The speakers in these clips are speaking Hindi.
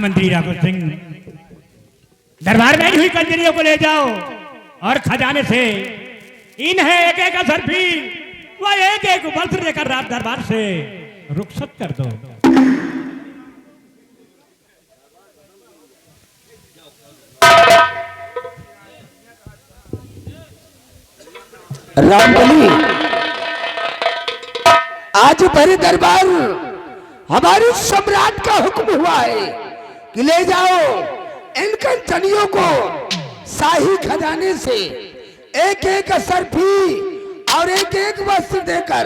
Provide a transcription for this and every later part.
महामंत्री राघव सिंह, दरबार में हुई कंजरियों को ले जाओ और खजाने से इन्हें एक एक असरफी व एक एक वस्त्र लेकर रात दरबार से रुखसत कर दो। रामबली, आज भरे दरबार हमारे सम्राट का हुक्म हुआ है कि ले जाओ इन कंचनियों को शाही खजाने से एक एक असरफी और एक एक वस्त्र देकर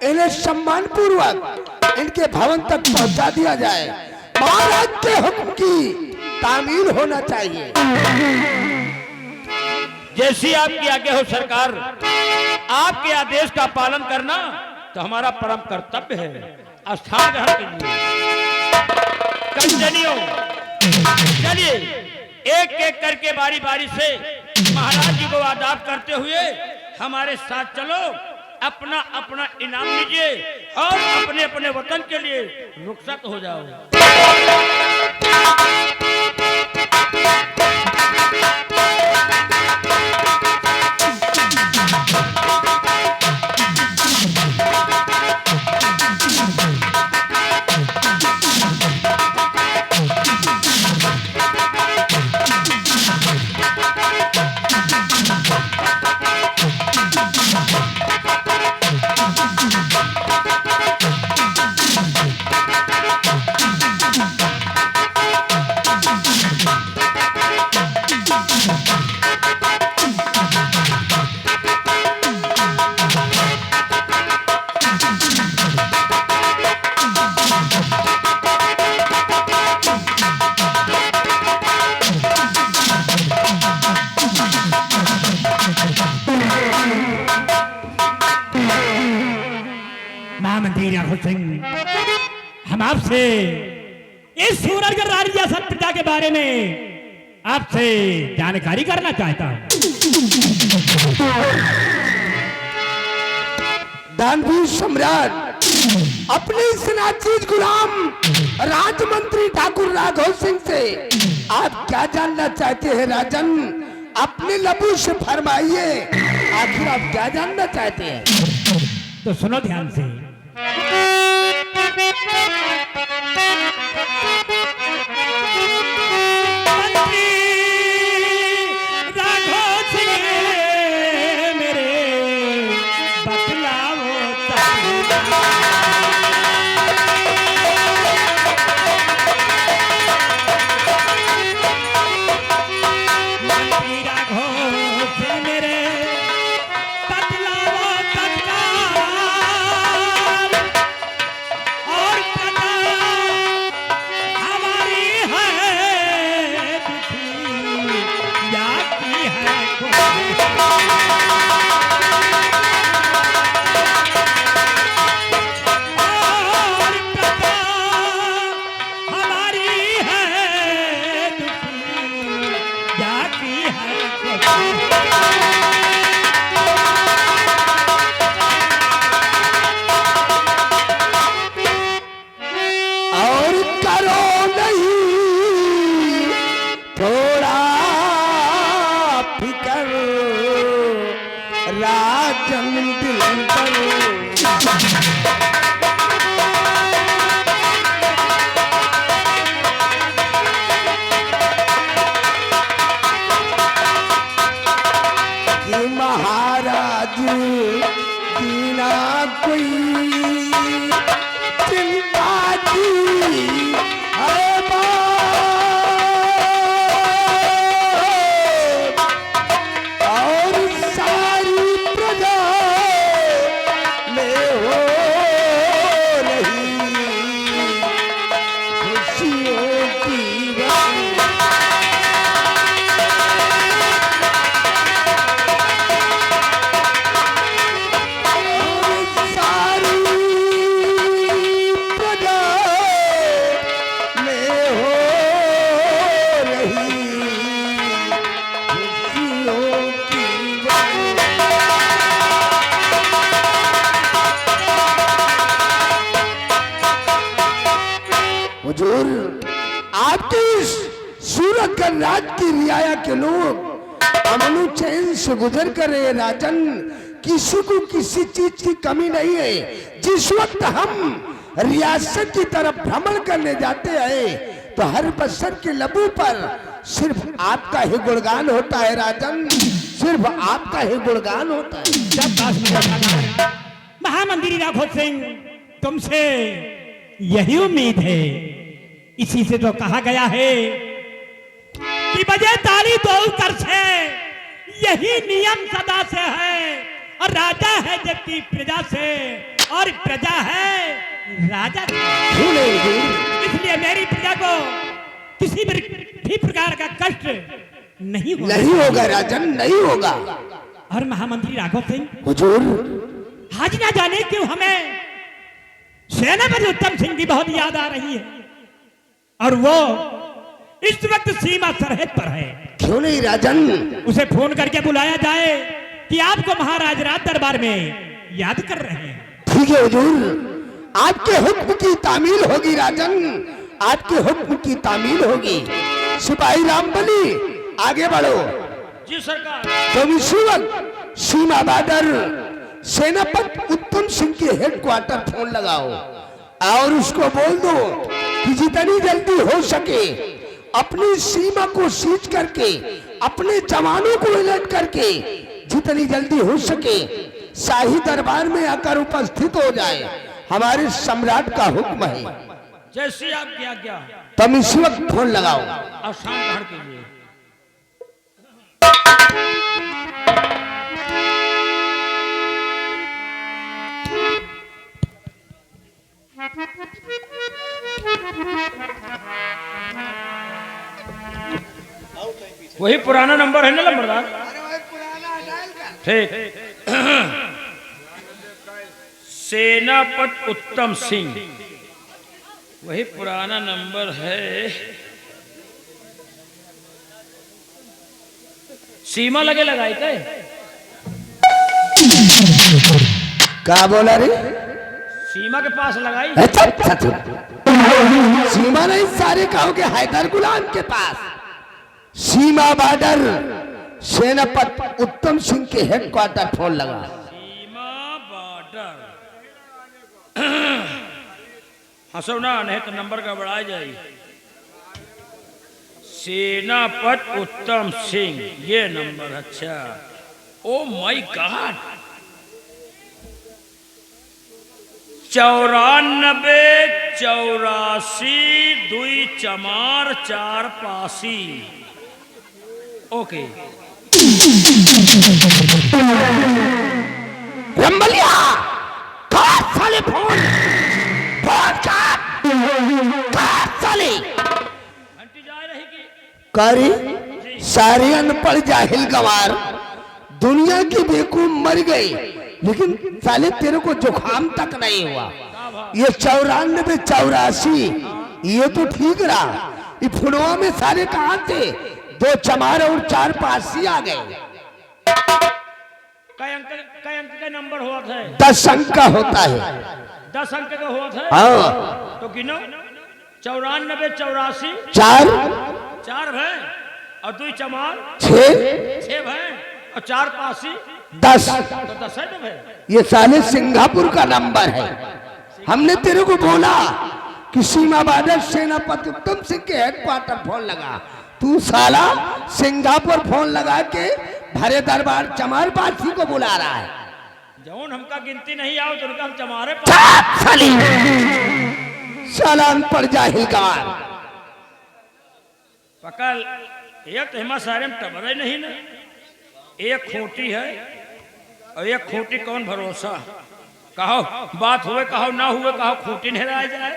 इन्हें सम्मान पूर्वक इनके भवन तक पहुंचा दिया जाए। महाराज के हुक्म की तामील होना चाहिए। जैसी आपकी आज्ञा हो सरकार, आपके आदेश का पालन करना तो हमारा परम कर्तव्य है। स्थान ग्रहण कीजिए। कंजनियों, चलिए एक एक करके बारी बारी से महाराज जी को आदाब करते हुए हमारे साथ चलो, अपना अपना इनाम लीजिए और अपने अपने वतन के लिए रुखसत हो जाओ। हम आपसे इस सूरजगढ़ राजा सत्यता के बारे में आपसे जानकारी करना चाहता हूं। दानवीर सम्राट अपने इस नाचीज गुलाम राजमंत्री ठाकुर राघव सिंह से आप क्या जानना चाहते हैं राजन? अपने लबू से फरमाइए, आखिर आप क्या जानना चाहते हैं? तो सुनो ध्यान से। महाराज दीना कोई चिंता की और सारी प्रजा में हो रही खुशियों की राज की रियाया के लोग अमनो चैन से गुजर कर रहे हैं राजन। किसी को किसी चीज की कमी नहीं है। जिस वक्त हम रियासत की तरफ भ्रमण करने जाते हैं तो हर बसर के लबों पर सिर्फ आपका ही गुणगान होता है राजन, सिर्फ आपका ही गुणगान होता है। महामंत्री राघव सिंह, तुमसे यही उम्मीद है। इसी से तो कहा गया है कि बजे ताली दो कर से, यही नियम सदा से है। और राजा है जबकि प्रजा से, और प्रजा है राजा से। इसलिए मेरी प्रजा को किसी भी प्रकार का कष्ट नहीं होगा राजन, नहीं होगा। और महामंत्री राघव सिंह हुजूर, आज ना जाने क्यों हमें सेनापति उत्तम सिंह की बहुत याद आ रही है, और वो इस वक्त सीमा सरहद पर है। क्यों नहीं राजन? उसे फोन करके बुलाया जाए कि आपको महाराज राज दरबार में याद कर रहे हैं। ठीक है हुजूर, आपके हुक्म की तामील होगी राजन, आपके हुक्म की तामील होगी। सिपाही रामबली, आगे बढ़ो। जी सरकार। तुम इसी वक्त सीमा बॉर्डर सेनापति उत्तम सिंह के हेडक्वार्टर फोन लगाओ और उसको बोल दो कि जितनी जल्दी हो सके अपनी सीमा को सीज करके, अपने जवानों को अलर्ट करके जितनी जल्दी हो सके शाही दरबार में आकर उपस्थित हो जाए। हमारे सम्राट का हुक्म है। जैसी आपकी आज्ञा। तुम इसी वक्त फोन लगाओ। आसान ग्रहण कीजिए। वही पुराना नंबर है ना लंबरदार? ठीक। सेनापति उत्तम सिंह, वही पुराना नंबर है। सीमा लगे लगाई थे। क्या बोला रे? सीमा के पास लगाई। सीमा नहीं, सारे कहोगे हैदर गुलाम के पास। सीमा बॉर्डर सेनापति उत्तम सिंह के हेडक्वार्टर फोन लगा। सीमा बॉर्डर हंसो ना, नहीं तो नंबर का बढ़ा जाए। सेनापति उत्तम सिंह, ये नंबर। अच्छा, ओ माय गॉड। 94 84 2 चमार 4 पासी। ओके। रंबलिया, काट साले फोन, बहुत काट, साले। घंटी जा रहेगी। कारी सारे अनपढ़ जाहिल गवार दुनिया के बेवकूफ मर गए, लेकिन साले तेरे को जुखाम तक नहीं हुआ। ये 94 84 ये तो ठीक रहा। ये फुलवा में सारे कहां थे? 2 चमार और 4 पासी आ गए। कई अंक का नंबर हुआ था? 10 अंक का होता है। 10 अंक का हुआ था। हाँ, तो गिनो। 94 84 4 भैं और 2 चमार 6 भैं और 4 पासी 10। तो 10 है। तो भैं ये साले सिंगापुर का नंबर है। हमने तेरे को बोला कि सीमा बॉर्डर सेनापति उत्तम सिंह के हेडक्वार्टर फोन लगा, तू साला सिंगापुर फोन लगा के भरे दरबार चमार पासी को बुला रहा है। जौन हमका गिनती नहीं आओ तो उनका हम चमारे साला अनपढ़ जाहिल गवार। पकड़ एक तो हिमा सारे में टबरे नहीं ना। एक खोटी है और एक खोटी कौन भरोसा। कहो बात हुए कहो ना हुए, कहो खोटी नहीं रह जाए।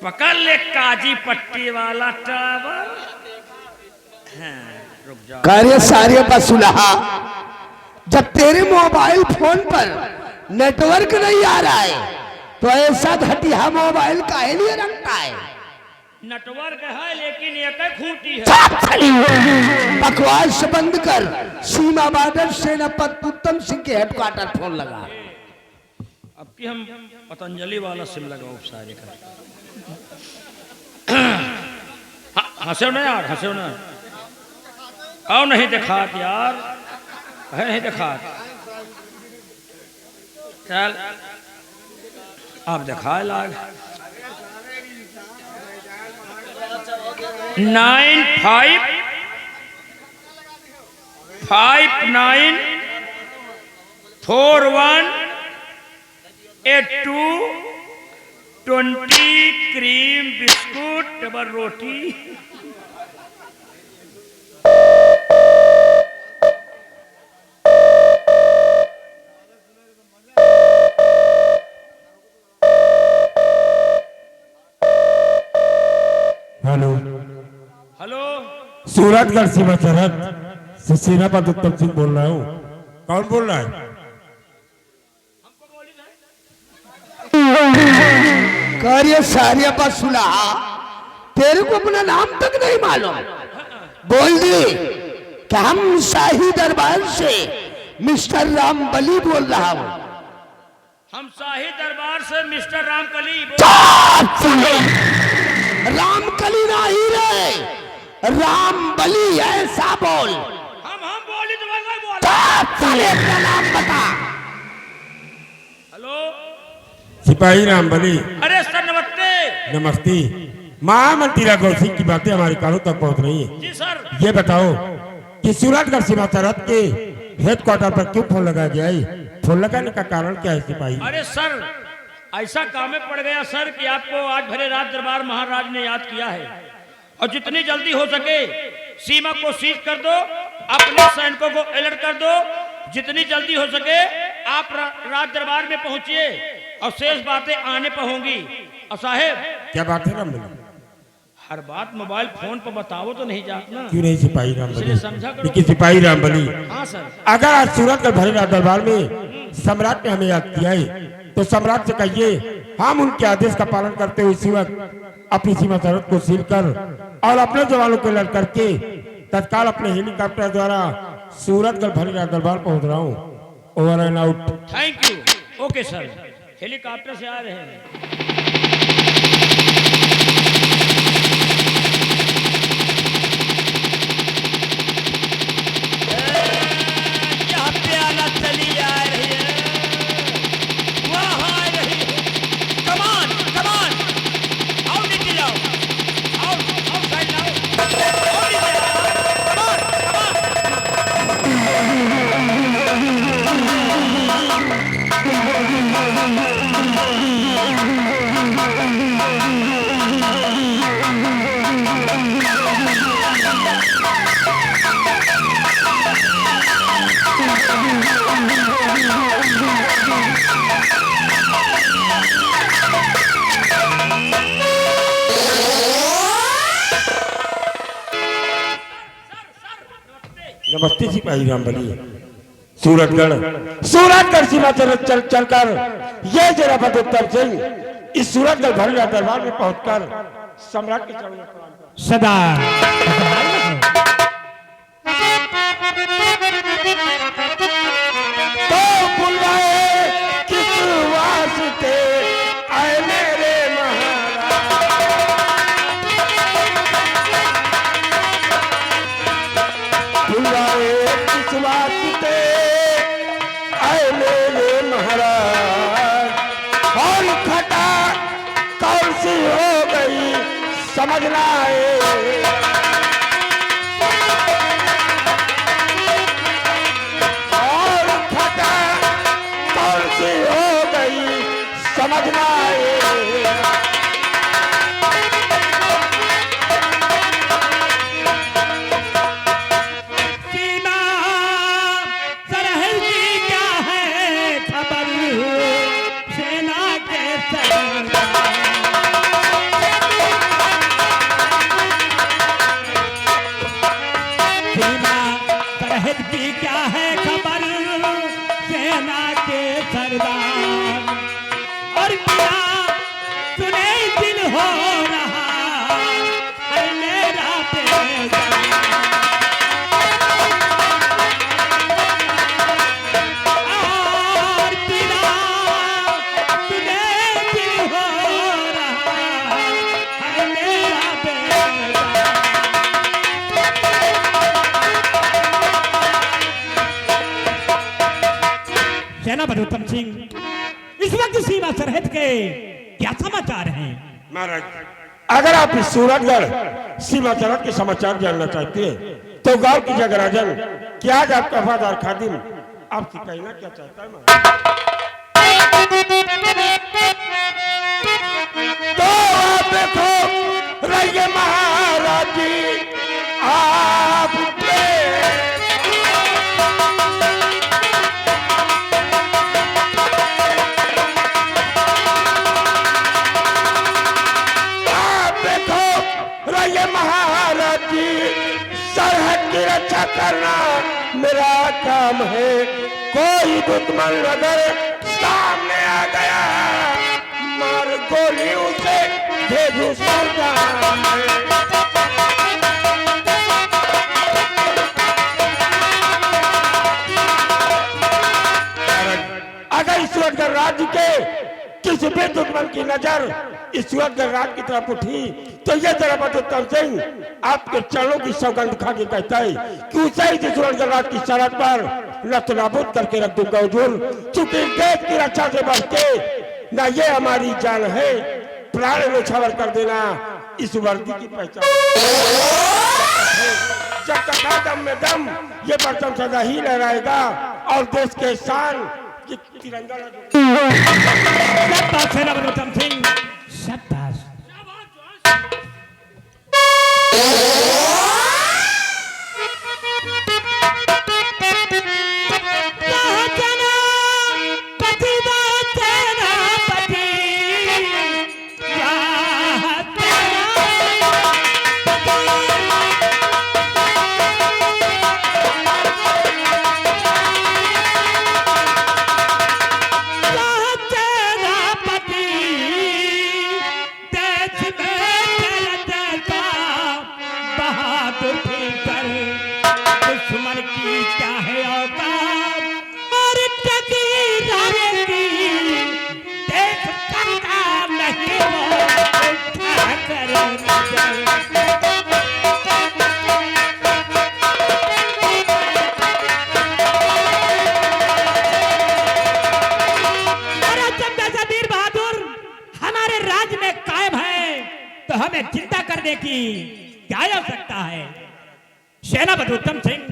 पकड़ ले काजी पट्टी वाला टावर। हाँ, रुक जाओ। कार्य सारे बसुलहा, जब तेरे मोबाइल फोन पर नेटवर्क नहीं आ रहा है तो ऐसा घटिया मोबाइल काहे लिए रखता है? नेटवर्क है लेकिन एक खूंटी है। बकवास बंद कर। सीमा बॉर्डर सेनापति उत्तम सिंह के हेडक्वार्टर फोन लगा। अब की हम पतंजलि वाला सिम लगाओ सारे का। हाँ, हंसो ना यार, हंसो ना। आओ नहीं दिखात यार, है नहीं दिखात। चल आप दिखा लाग 9559418220 क्रीम बिस्कुट डबल रोटी। हेलो, हेलो, सूरतगढ़ सीमा सरहद से सेनापति उत्तम सिंह बोल रहा हूँ। कौन बोल रहा है? कार्य सारिया पर सुना, तेरे को अपना नाम तक नहीं मालूम। बोल दी कि हम शाही दरबार से मिस्टर राम बली बोल रहा हूँ। हम शाही दरबार से मिस्टर रामकली रामकली नहीं रे, राम बली ऐसा बोल। हम बोली तो मैं बोल। चले अपना नाम बता। हेलो, सिपाही राम बली। अरे सर नमस्ते। नमस्ते। महामंत्री राघव सिंह की बातें हमारे कानों तक पहुंच रही है। जी सर। ये बताओ कि सूरतगढ़ सीमा सरहद के हेडक्वार्टर पर क्यों फोन लगाया गया है? फोन लगाने का कारण क्या है सिपाही? अरे सर, ऐसा काम में पड़ गया सर कि आपको आज भरे रात दरबार महाराज ने याद किया है, और जितनी जल्दी हो सके सीमा को सीज कर दो, अपने सैनिकों को अलर्ट कर दो। जितनी जल्दी हो सके आप रात दरबार में पहुंचिए, और शेष बातें आने पर होंगी। और साहेब, क्या बात है राम बली? हर बात मोबाइल फोन पर बताओ तो नहीं जात ना। क्यों नहीं सिपाही राम इसलिए बली? समझा करो। लेकिन सिपाही राम बली, हाँ सर। अगर आज सूरतगढ़ भरे रात दरबार में सम्राट ने हमें याद किया है तो सम्राट से कहिए हम उनके आदेश का पालन करते हुए इसी वक्त अपनी सीमा सरहद को सील कर और अपने जवानों को अलर्ट करके तत्काल अपने हेलीकॉप्टर द्वारा सूरतगढ़ भरे रात दरबार पहुंच रहा हूँ। Over and out. Thank you. Okay sir, helicopter से आ रहे हैं। क्या प्याला चली आ रही है, वहाँ आ रही है। कमान कमान, आओ नीचे जाओ, आओ आओ साइड लाओ, आओ नीचे आओ, कमान नमस्ते सिपाही राम बली। सूरतगढ़ सीमा सरहद चल चलकर ये सेनापति उत्तम सिंह इस सूरतगढ़ भरे रात दरबार में पहुंचकर सम्राट के चरणों में प्रणाम करता हूं। सदा तो बुलाए किस वास्ते आए मेरे महाराज, बुलाए किस वास्ते आए मेरे महाराज, और खटा कौन सी हो गई समझना है, समझना सीमा सरहद की क्या है खबर, सेना के सरदार। सीमा सरहद की क्या है खबर, सेना के सरदार। और क्या सुने दिल हो रहा है मेरा बेजार। और बिना सुने दिल हो रहा है मेरा बेजार। सेनापति उत्तम सिंह इस वक्त सीमा सरहद के क्या समाचार हैं? महाराज, अगर आप इस सूरतगढ़ सीमा सरहद के समाचार जानना चाहते हैं तो गांव की जगह राजन क्या आज आपका वफादार खादिम आपसे कहना क्या चाहता है महाराज? तो आप देखो रहिए महाराज जी आप महाराज जी सरहद की रक्षा करना मेरा काम है। कोई दुश्मन अगर सामने आ गया मार गोली उसे भेजू सरदार में। अगर इस वक्त राज्य के किसी भी दुश्मन की नजर इस वक्त राज की तरफ उठी तो ये सेनापति उत्तम सिंह आपके चरणों की सौगंध खा के कहता है कि उसे ही राज की सरहद पर नतनाबूद करके रख दूंगा हुजूर। चूंकि देश की रक्षा से बढ़ के ना ये हमारी जान है, प्राण न्यौछावर कर देना इस वर्दी की पहचान। जब तक दम में दम ये परचम सदा ही लहराएगा और देश के शान ये तिरंगा शाबाश सेनापति उत्तम सिंह, शाबाश। चिंता करने की क्या आवश्यकता है? सेनापति उत्तम सिंह,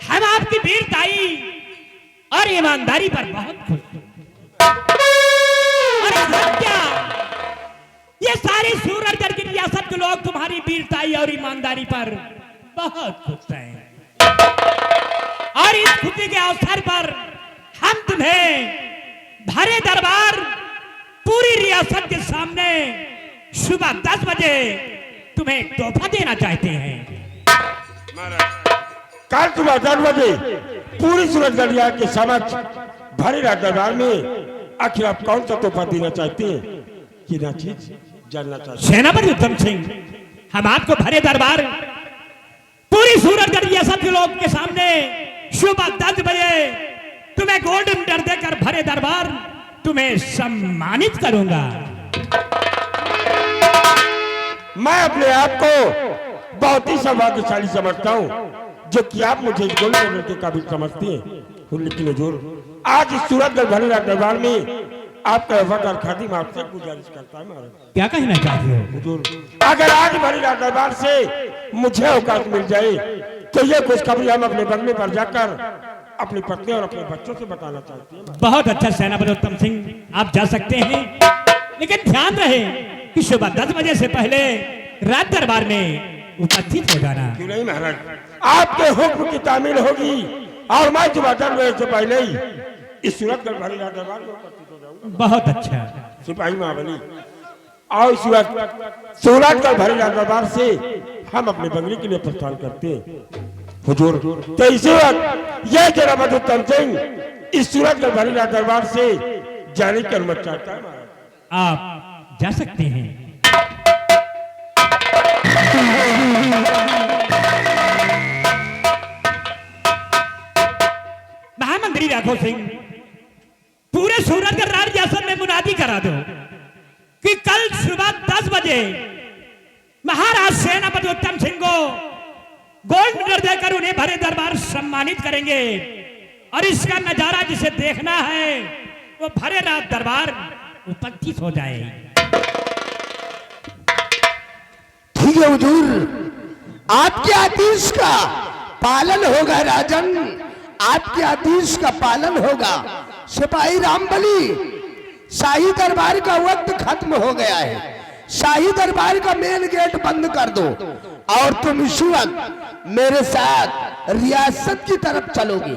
हम आपकी वीरताई और ईमानदारी पर बहुत खुश हैं। और क्या ये सारी सूरजगढ़ की रियासत के लोग तुम्हारी वीरताई और ईमानदारी पर बहुत खुश हैं। और इस खुशी के अवसर पर हम तुम्हें भरे दरबार पूरी रियासत के सामने सुबह 10 बजे तुम्हें एक तोहफा देना चाहते हैं। कल सुबह 10 बजे पूरी सूरजगढ़ के समक्ष भरे दरबार में आखिर आप कौन सा तोहफा देना चाहते हैं कि ना चीज जानना चाहते हैं? सेनापति उत्तम सिंह, हम आपको भरे दरबार पूरी सूरजगढ़ रियासत के लोग के सामने सुबह 10 बजे तुम्हें गोल्डन डर देकर भरे दरबार तुम्हें सम्मानित करूंगा। मैं अपने आप को बहुत ही सौभाग्यशाली समझता हूँ जो कि आप मुझे गोल्डन के काबिल समझते हैं। लेकिन हुजूर आज इस सूरजगढ़ भरे दरबार में आपका वफादार खादिम आपसे गुजारिश करता है महाराज। क्या कहना चाहते हो? हुजूर अगर आज भरे दरबार से मुझे अवकाश मिल जाए तो ये खुशखबरी हम अपने बंगले पर जाकर अपनी पत्नी और अपने बच्चों से बताना चाहते हैं। बहुत अच्छा सेनापति उत्तम सिंह, आप जा सकते हैं, लेकिन ध्यान रहे कि सुबह 10 बजे से पहले राज दरबार में उपस्थित हो जाना। क्यों नहीं महाराज, आपके हुक्म की तामील होगी और मैं सुबह 10 बजे से पहले ही इस सूरजगढ़ भरे दरबार में उपस्थित हो जाऊंगा। बहुत अच्छा सिपाही महाबली, और इस वक्त सूरजगढ़ भरे दरबार से हम अपने बंगले के लिए प्रस्थान करते हैं। हुजूर तो इसी वक्त यह सेनापति उत्तम सिंह इस सूरजगढ़ भरे दरबार से जाने की अनुमति चाहता है महाराज। आप जा सकते हैं। महामंत्री राघव सिंह, पूरे सूरजगढ़ राज रियासत में मुनादी करा दो कि कल सुबह 10 बजे महाराज सेनापति उत्तम सिंह को गोल्ड मेडल देकर उन्हें भरे दरबार सम्मानित करेंगे। और इसका नजारा जिसे देखना है वो भरे रात दरबार उपस्थित हो जाए। ठीक है हुजूर, आपके आदेश का पालन होगा राजन, आपके आदेश का पालन होगा। सिपाही रामबली, शाही दरबार का वक्त खत्म हो गया है, शाही दरबार का मेन गेट बंद कर दो और तुम इस वक्त मेरे साथ रियासत की तरफ चलोगे।